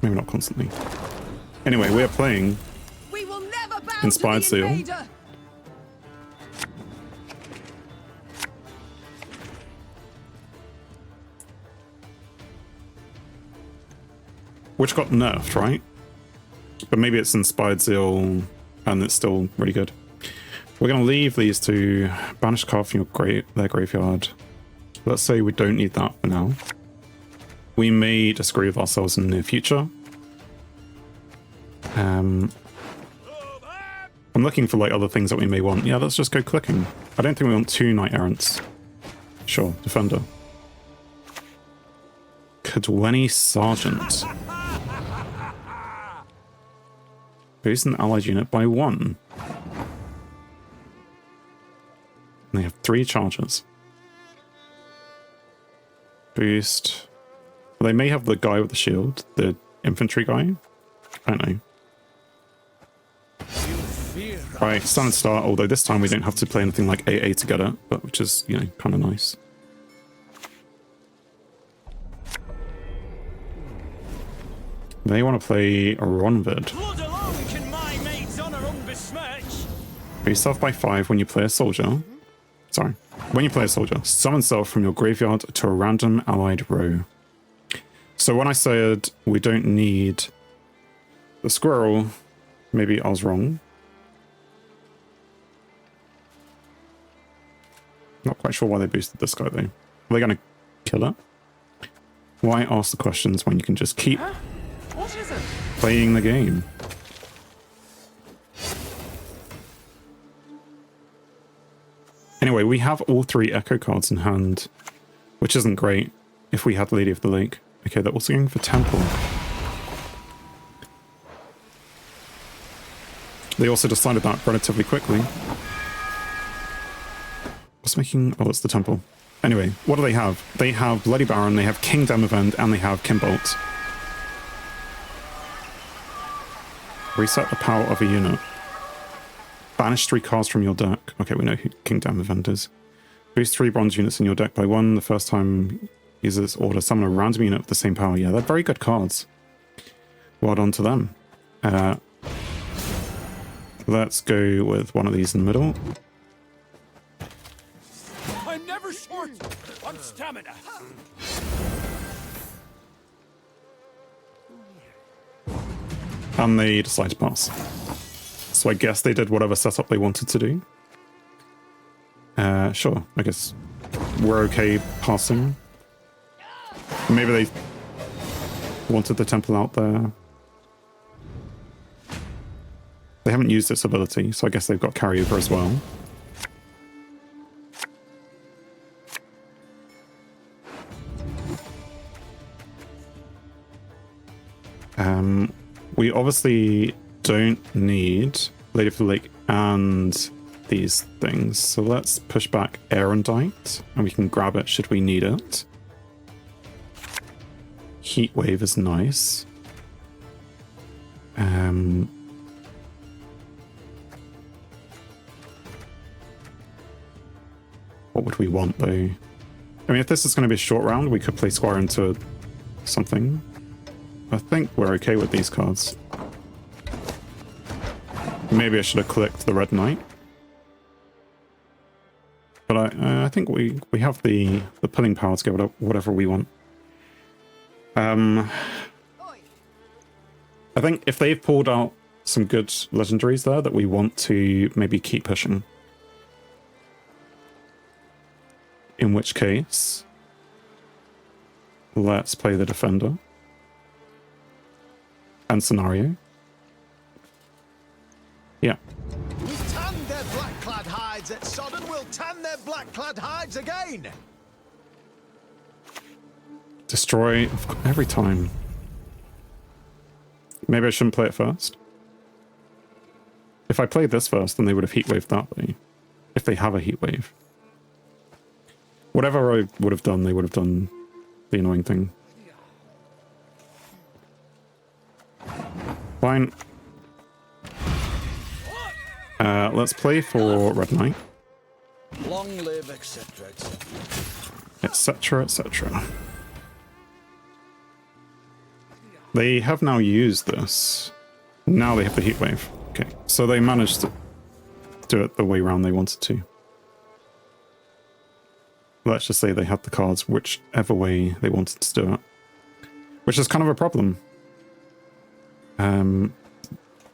Maybe not constantly. Anyway, we are playing Inspired Seal. Which got nerfed, right? But maybe it's Inspired Zeal and it's still really good. We're going to leave these two. Banish card from their graveyard. Let's say we don't need that for now. We may disagree with ourselves in the near future. I'm looking for like other things that we may want. Yeah, let's just go clicking. I don't think we want 2 Knight Errants. Sure, Defender. Cadweni Sergeant. Boost an allied unit by 1. And they have 3 charges. Boost. Well, they may have the guy with the shield, the infantry guy. I don't know. Right, standard start, although this time we don't have to play anything like AA to get it, but which is, you know, kind of nice. They want to play a Ronvid. Boost self by 5 when you play a soldier. Sorry. When you play a soldier, summon self from your graveyard to a random allied row. So when I said we don't need the squirrel, maybe I was wrong. Not quite sure why they boosted this guy though. Are they going to kill it? Why ask the questions when you can just keep playing the game? Anyway, we have all 3 Echo cards in hand, which isn't great if we had Lady of the Lake. Okay, they're also going for Temple. They also decided that relatively quickly. What's making... Oh, it's the Temple. Anyway, what do they have? They have Bloody Baron, they have King Demavend, and they have Kimbolt. Reset the power of a unit. Banish 3 cards from your deck. Okay, we know who King Demavend is. Boost 3 bronze units in your deck by 1. The first time use this order, summon a random unit with the same power. Yeah, they're very good cards. Well done to them. Let's go with one of these in the middle. I'm never short on stamina. And they decide to pass. So I guess they did whatever setup they wanted to do. Sure, I guess we're okay passing. Maybe they wanted the temple out there. They haven't used this ability, so I guess they've got carryover as well. We obviously don't need Lady of the Lake and these things, so let's push back Erendite, and we can grab it should we need it. Heat Wave is nice. What would we want though? I mean, if this is going to be a short round, we could play Squire into something. I think we're okay with these cards. Maybe I should have clicked the Red Knight. But I think we have the pulling power to get whatever we want. I think if they've pulled out some good legendaries there that we want to maybe keep pushing. In which case, let's play the Defender. And Scenario. Yeah. We tanned their black-clad hides at Sodden, we'll tan their black-clad hides again! Destroy every time. Maybe I shouldn't play it first. If I played this first, then they would have heatwaved that way. If they have a heatwave. Whatever I would have done, they would have done the annoying thing. Fine. Let's play for Red Knight. Long live, etc., etc. Etc., etc. They have now used this. Now they have the heat wave. Okay, so they managed to do it the way round they wanted to. Let's just say they had the cards whichever way they wanted to do it. Which is kind of a problem.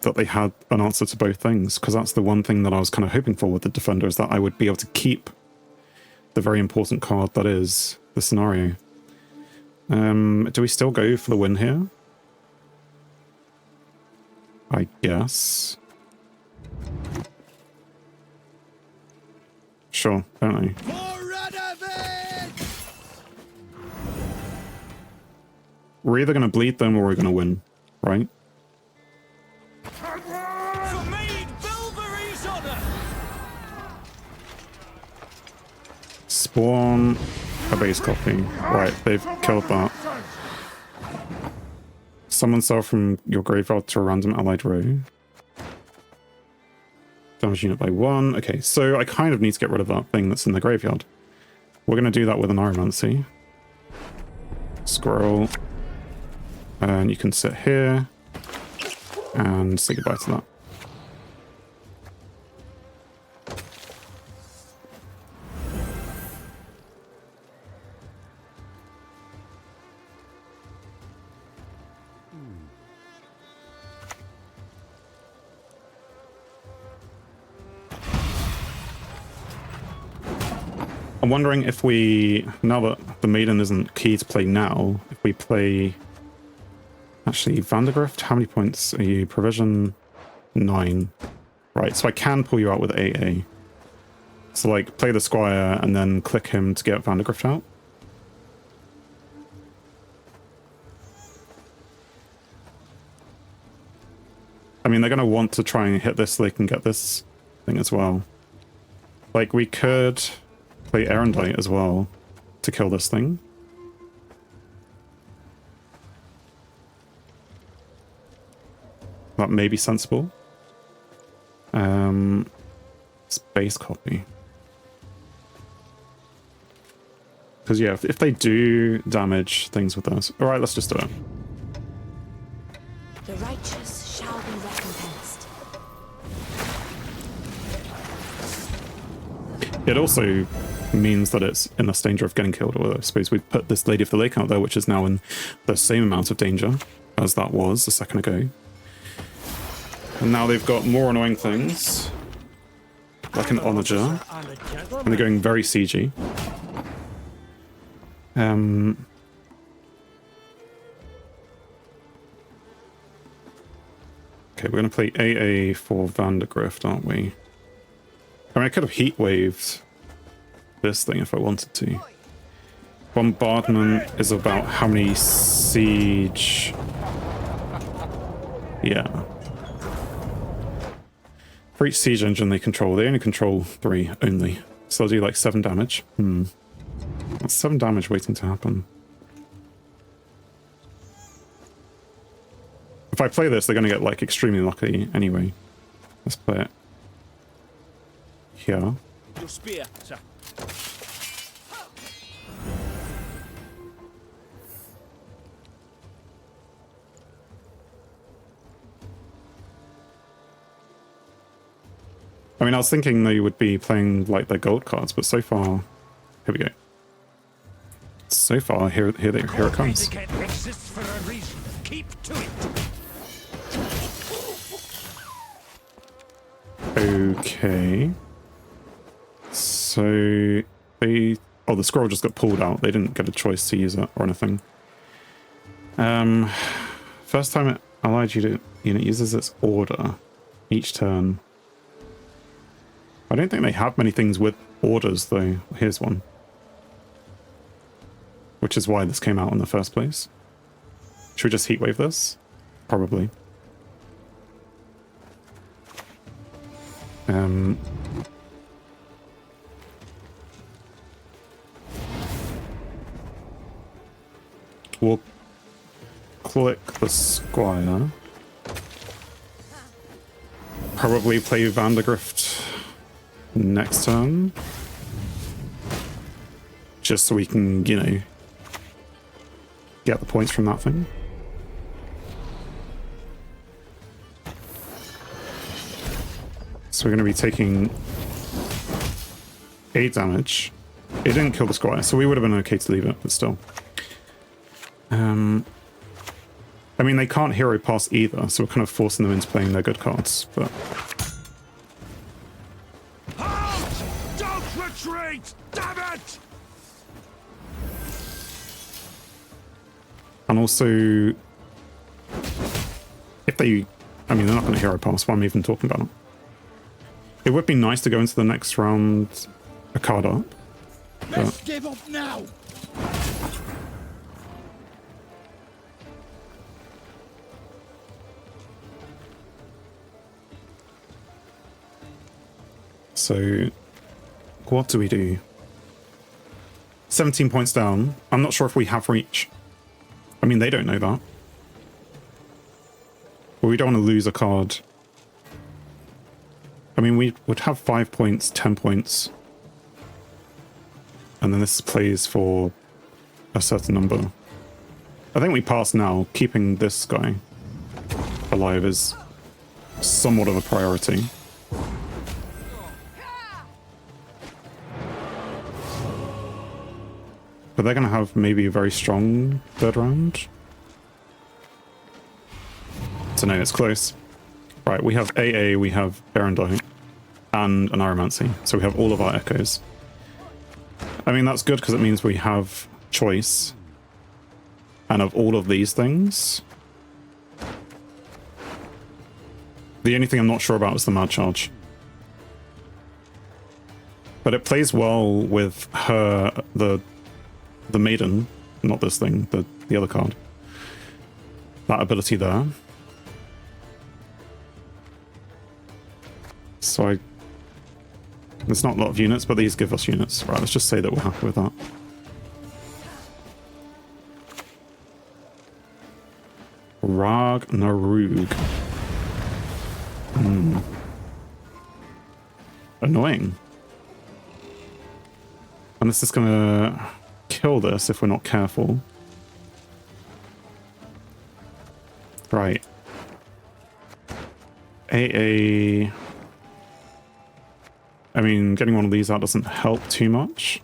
That they had an answer to both things, because that's the one thing that I was kind of hoping for with the Defender, is that I would be able to keep the very important card that is the scenario. Do we still go for the win here? I guess. Sure, don't we? We're either going to bleed them or we're going to win, right? Spawn a base copy. Right, they've killed that. Summon cell from your graveyard to a random allied row. Damage unit by 1. Okay, so I kind of need to get rid of that thing that's in the graveyard. We're going to do that with an Aromancy. Scroll. And you can sit here and say goodbye to that. I'm wondering if we, now that the Maiden isn't key to play now, if we play... Actually, Vandergrift, how many points are you? Provision 9. Right, so I can pull you out with AA. So, like, play the Squire and then click him to get Vandergrift out. I mean, they're going to want to try and hit this so they can get this thing as well. Like, we could play Erendite as well to kill this thing. That may be sensible. Space copy. Because, yeah, if they do damage things with us... Alright, let's just do it. The righteous shall be recompensed. It also means that it's in less danger of getting killed. Or I suppose we put this Lady of the Lake out there, which is now in the same amount of danger as that was a second ago. And now they've got more annoying things, like an Onager, and they're going very siegey. Okay, we're going to play AA for Vandergrift, aren't we? I mean, I could have heat waved this thing if I wanted to. Bombardment is about how many siege... Yeah. For each siege engine they only control 3 only. So they'll do like 7 damage. That's 7 damage waiting to happen. If I play this, they're going to get like extremely lucky anyway. Let's play it here. Your spear, sir. I mean, I was thinking they would be playing like their gold cards, but so far, here we go. So far, here it comes. Exists for a reason. Keep to it. Okay. So they... Oh, the scroll just got pulled out. They didn't get a choice to use it or anything. First time it allied unit uses its order each turn. I don't think they have many things with orders, though. Here's one. Which is why this came out in the first place. Should we just heatwave this? Probably. We'll click the Squire. Probably play Vandergrift next turn. Just so we can, you know, get the points from that thing. So we're going to be taking 8 damage. It didn't kill the squire, so we would have been okay to leave it, but still. I mean, they can't hero pass either, so we're kind of forcing them into playing their good cards, but... Halt! Don't retreat! Damn it! And also... If they... I mean, they're not going to hero pass, why am I even talking about it? It would be nice to go into the next round a card up. Let's give up now! So, what do we do? 17 points down. I'm not sure if we have reach. I mean, they don't know that. But we don't want to lose a card. I mean, we would have 5 points, 10 points. And then this plays for a certain number. I think we pass now. Keeping this guy alive is somewhat of a priority. But they're going to have maybe a very strong third round. So no, it's close. Right, we have AA, we have Erendite, and an Aromancy. So we have all of our echoes. I mean, that's good because it means we have choice. And of all of these things... The only thing I'm not sure about is the Mad Charge. But it plays well with her, the Maiden, not this thing, the other card. That ability there. So there's not a lot of units, but these give us units. Right, let's just say that we're happy with that. Ragnarug. Annoying. And this is gonna kill this if we're not careful. Right. AA... I mean, getting one of these out doesn't help too much.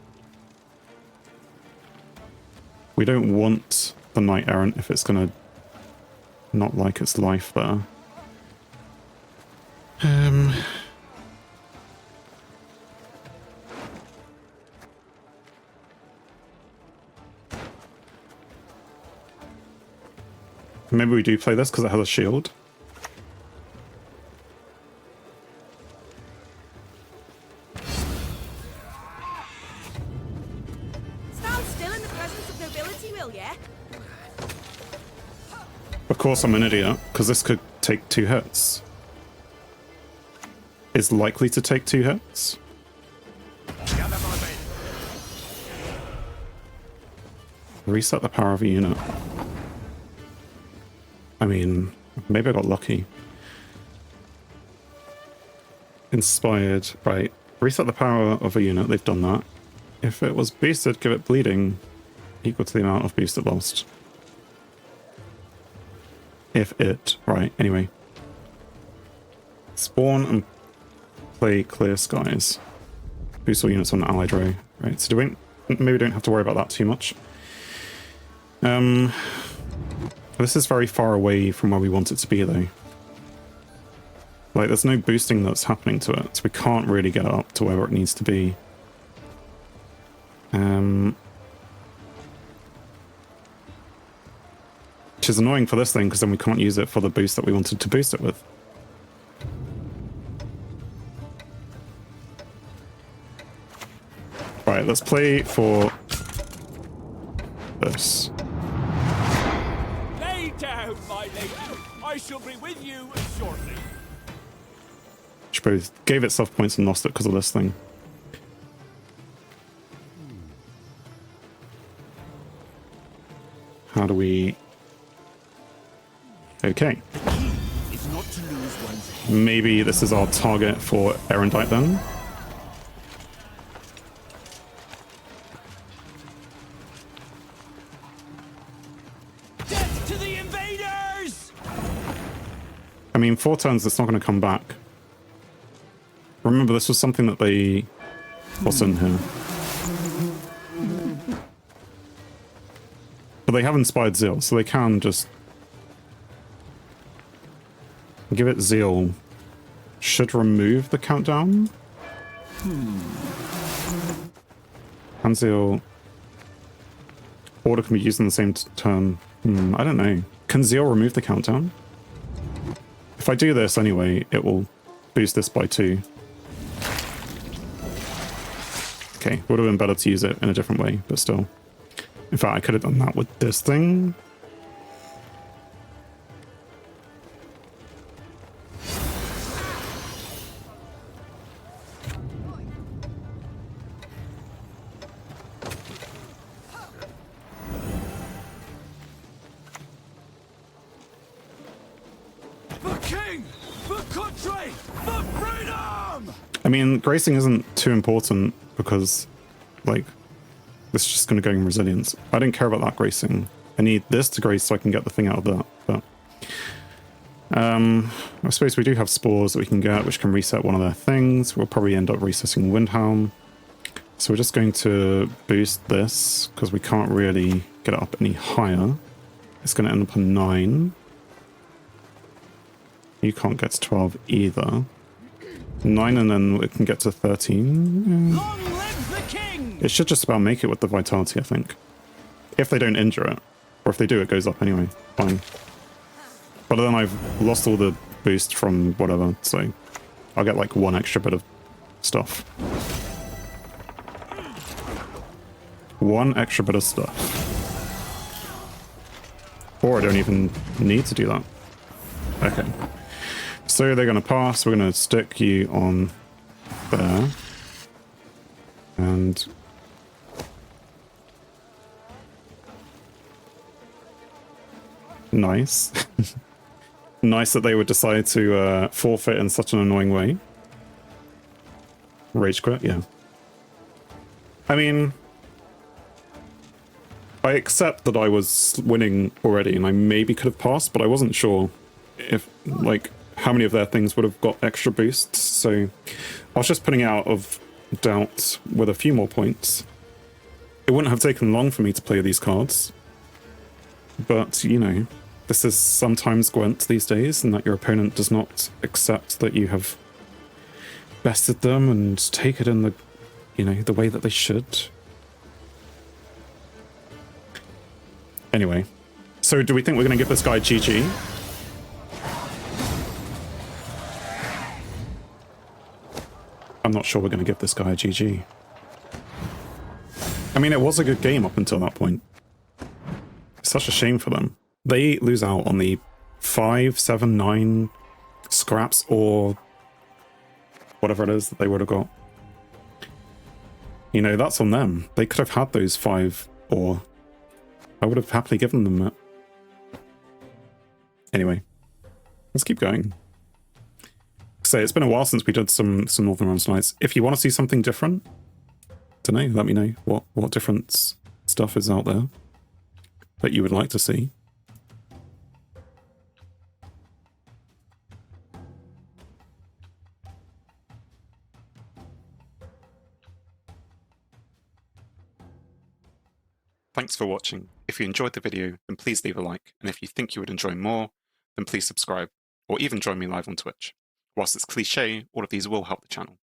We don't want the Knight Errant if it's gonna not like its life there. Maybe we do play this because it has a shield. Stand still in the presence of nobility, will ya? Of course I'm an idiot, because this could take 2 hits. Is likely to take 2 hits. Reset the power of a unit. I mean, maybe I got lucky. Inspired, right. Reset the power of a unit, they've done that. If it was boosted, give it bleeding equal to the amount of boost it lost. If it, right, anyway. Spawn and play Clear Skies. Boost all units on the allied row. Right, so maybe don't have to worry about that too much. This is very far away from where we want it to be, though. Like, there's no boosting that's happening to it, so we can't really get it up to where it needs to be. Which is annoying for this thing, because then we can't use it for the boost that we wanted to boost it with. Right, let's play for this. Lay down, my lady. I shall be with you shortly. Which both gave itself points and lost it because of this thing. How do we... Okay. The key is not to lose one's head. Maybe this is our target for Erendite then. Death to the invaders! I mean, 4 turns, it's not going to come back. Remember, this was something that they... What's in here? But they have inspired zeal, so they can just... Give it zeal. Should remove the countdown? And zeal... Order can be used in the same turn. I don't know. Can zeal remove the countdown? If I do this anyway, it will boost this by 2. Okay, would have been better to use it in a different way, but still. In fact, I could have done that with this thing. For king! For country! For freedom! I mean, gracing isn't too important because, like, this is just going to go in resilience. I don't care about that gracing. I need this to grace so I can get the thing out of that. But I suppose we do have spores that we can get, which can reset one of their things. We'll probably end up resetting Windhelm. So we're just going to boost this because we can't really get it up any higher. It's going to end up on 9. You can't get to 12 either. 9 and then it can get to 13. Long live the king! It should just about make it with the vitality, I think. If they don't injure it. Or if they do, it goes up anyway. Fine. But then I've lost all the boost from whatever, so I'll get like 1 extra bit of stuff. 1 extra bit of stuff. Or I don't even need to do that. Okay. So they're going to pass. We're going to stick you on there. And... nice. Nice that they would decide to forfeit in such an annoying way. Rage quit, yeah. I mean... I accept that I was winning already and I maybe could have passed, but I wasn't sure if, like, how many of their things would have got extra boosts, so I was just putting it out of doubt with a few more points. It wouldn't have taken long for me to play these cards, but, you know, this is sometimes Gwent these days, and that your opponent does not accept that you have bested them and take it in the, you know, the way that they should. Anyway, so do we think we're going to give this guy GG? I'm not sure we're going to give this guy a GG. I mean, it was a good game up until that point. It's such a shame for them. They lose out on the 5, 7, 9 scraps or whatever it is that they would have got. You know, that's on them. They could have had those 5 or... I would have happily given them it. Anyway, let's keep going. So it's been a while since we did some Northern Realms Nights. If you want to see something different, don't know, let me know what different stuff is out there that you would like to see. Thanks for watching. If you enjoyed the video, then please leave a like, and if you think you would enjoy more, then please subscribe, or even join me live on Twitch. Whilst it's cliche, all of these will help the channel.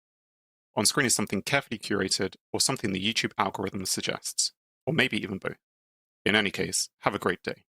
On screen is something carefully curated, or something the YouTube algorithm suggests, or maybe even both. In any case, have a great day.